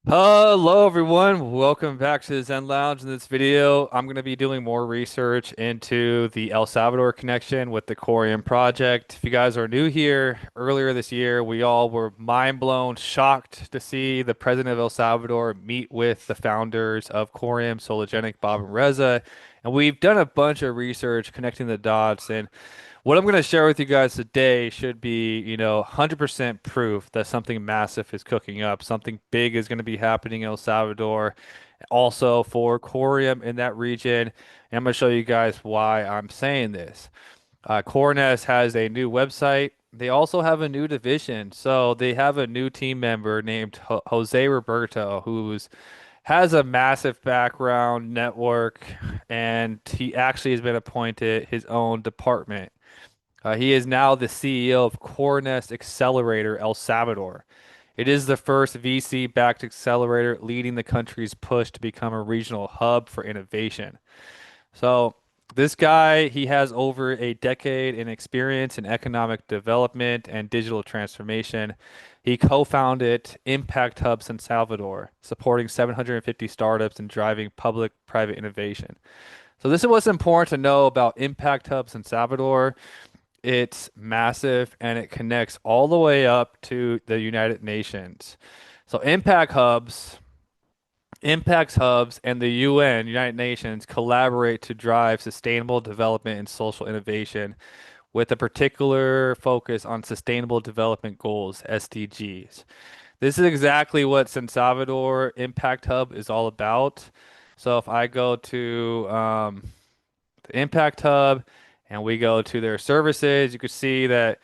Hello everyone, welcome back to the Zen Lounge. In this video, I'm going to be doing more research into the El Salvador connection with the Coreum project. If you guys are new here, earlier this year, we all were mind blown, shocked to see the president of El Salvador meet with the founders of Coreum, Sologenic, Bob and Reza. And we've done a bunch of research connecting the dots, and what I'm going to share with you guys today should be, 100% proof that something massive is cooking up. Something big is going to be happening in El Salvador, also for Coreum in that region. And I'm going to show you guys why I'm saying this. CoreNest has a new website. They also have a new division. So they have a new team member named Jose Roberto, who's has a massive background network, and he actually has been appointed his own department. He is now the CEO of CoreNest Accelerator El Salvador. It is the first VC-backed accelerator leading the country's push to become a regional hub for innovation. So, this guy, he has over a decade in experience in economic development and digital transformation. He co-founded Impact Hubs in Salvador, supporting 750 startups and driving public-private innovation. So this is what's important to know about Impact Hubs in Salvador. It's massive and it connects all the way up to the United Nations. So Impacts Hubs and the UN, United Nations, collaborate to drive sustainable development and social innovation with a particular focus on Sustainable Development Goals, SDGs. This is exactly what San Salvador Impact Hub is all about. So if I go to the Impact Hub and we go to their services, you can see that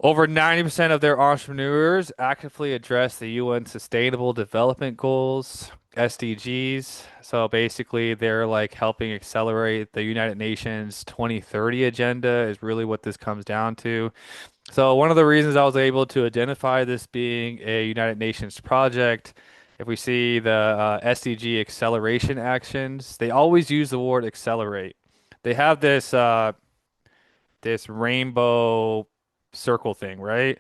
over 90% of their entrepreneurs actively address the UN Sustainable Development Goals, SDGs. So basically, they're like helping accelerate the United Nations 2030 agenda, is really what this comes down to. So, one of the reasons I was able to identify this being a United Nations project, if we see the SDG acceleration actions, they always use the word accelerate. They have this rainbow circle thing, right?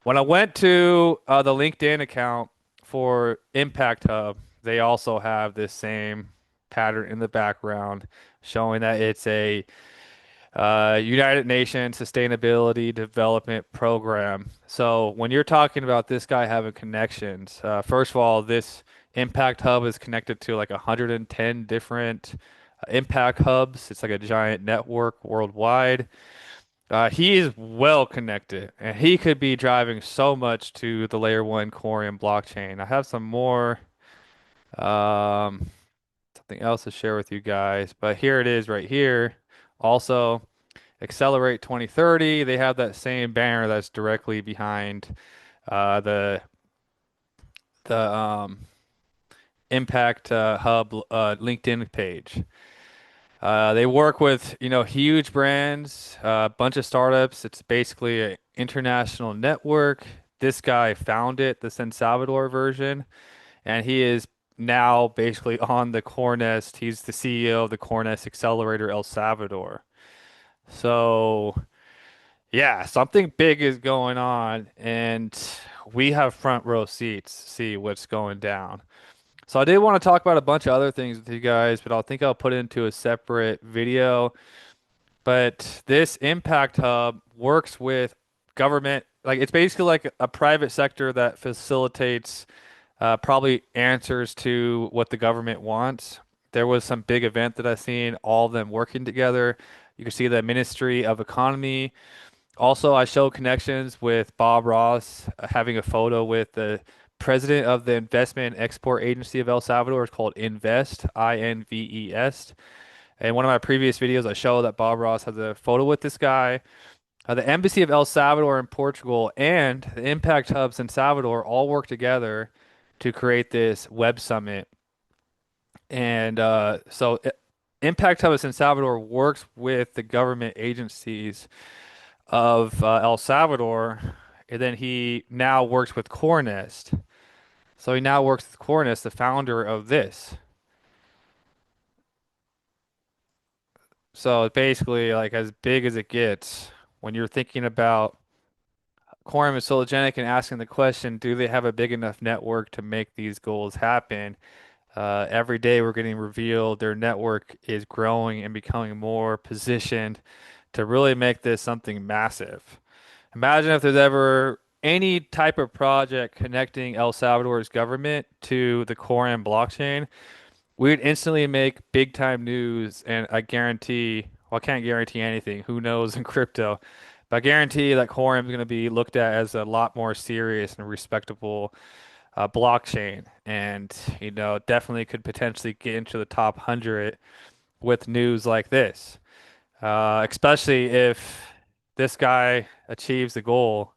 When I went to the LinkedIn account for Impact Hub, they also have this same pattern in the background showing that it's a United Nations Sustainability Development Program. So when you're talking about this guy having connections, first of all, this Impact Hub is connected to like 110 different impact hubs. It's like a giant network worldwide. He is well connected, and he could be driving so much to the layer one Coreum blockchain. I have some more, um, something else to share with you guys, but here it is right here. Also, Accelerate 2030. They have that same banner that's directly behind the Impact Hub LinkedIn page. They work with, huge brands, a bunch of startups. It's basically an international network. This guy founded the San Salvador version, and he is now basically on the CoreNest. He's the CEO of the CoreNest Accelerator El Salvador. So, yeah, something big is going on, and we have front row seats to see what's going down. So I did want to talk about a bunch of other things with you guys, but I think I'll put it into a separate video. But this Impact Hub works with government, like it's basically like a private sector that facilitates probably answers to what the government wants. There was some big event that I've seen, all of them working together. You can see the Ministry of Economy. Also, I show connections with Bob Ross having a photo with the president of the Investment and Export Agency of El Salvador. It's called Invest, INVEST. In one of my previous videos, I show that Bob Ross has a photo with this guy. The Embassy of El Salvador in Portugal and the Impact Hubs in Salvador all work together to create this web summit. And Impact Hubs in Salvador works with the government agencies of El Salvador, and then he now works with CoreNest. So he now works with CoreNest, the founder of this. So it's basically like as big as it gets when you're thinking about Coreum is sologenic and asking the question, do they have a big enough network to make these goals happen? Every day we're getting revealed their network is growing and becoming more positioned to really make this something massive. Imagine if there's ever any type of project connecting El Salvador's government to the Coreum blockchain, we'd instantly make big time news, and I guarantee, well, I can't guarantee anything. Who knows in crypto? But I guarantee that Coreum is going to be looked at as a lot more serious and respectable blockchain, and definitely could potentially get into the top 100 with news like this, especially if this guy achieves the goal.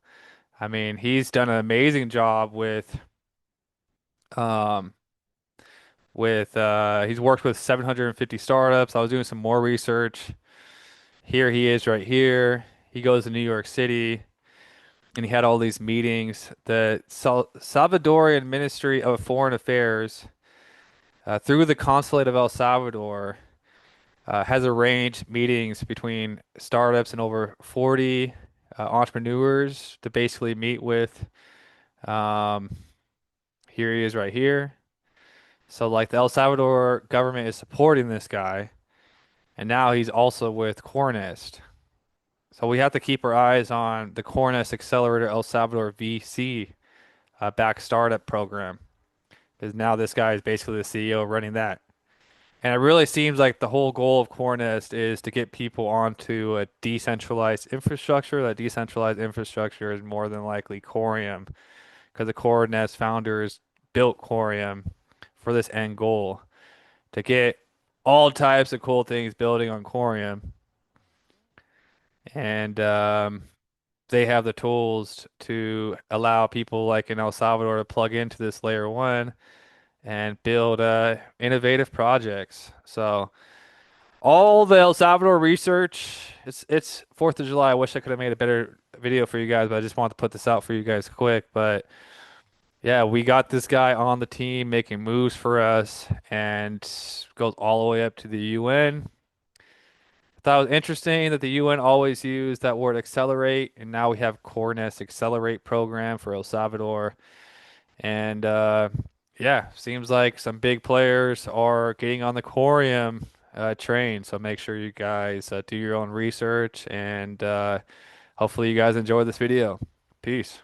I mean, he's done an amazing job um, he's worked with 750 startups. I was doing some more research. Here he is right here. He goes to New York City and he had all these meetings. The Salvadorian Ministry of Foreign Affairs, through the Consulate of El Salvador, has arranged meetings between startups and over 40 entrepreneurs to basically meet with. Um, Here he is right here. So, like, the El Salvador government is supporting this guy, and now he's also with CoreNest. So we have to keep our eyes on the CoreNest Accelerator El Salvador VC back startup program, because now this guy is basically the CEO running that. And it really seems like the whole goal of CoreNest is to get people onto a decentralized infrastructure. That decentralized infrastructure is more than likely Coreum, because the CoreNest founders built Coreum for this end goal to get all types of cool things building on Coreum. And they have the tools to allow people like in El Salvador to plug into this layer one and build innovative projects. So all the El Salvador research, it's 4th of July. I wish I could have made a better video for you guys, but I just wanted to put this out for you guys quick. But yeah, we got this guy on the team making moves for us and goes all the way up to the UN. I thought it was interesting that the UN always used that word accelerate, and now we have CoreNest Accelerate program for El Salvador. And yeah, seems like some big players are getting on the Coreum train. So make sure you guys do your own research, and hopefully you guys enjoy this video. Peace.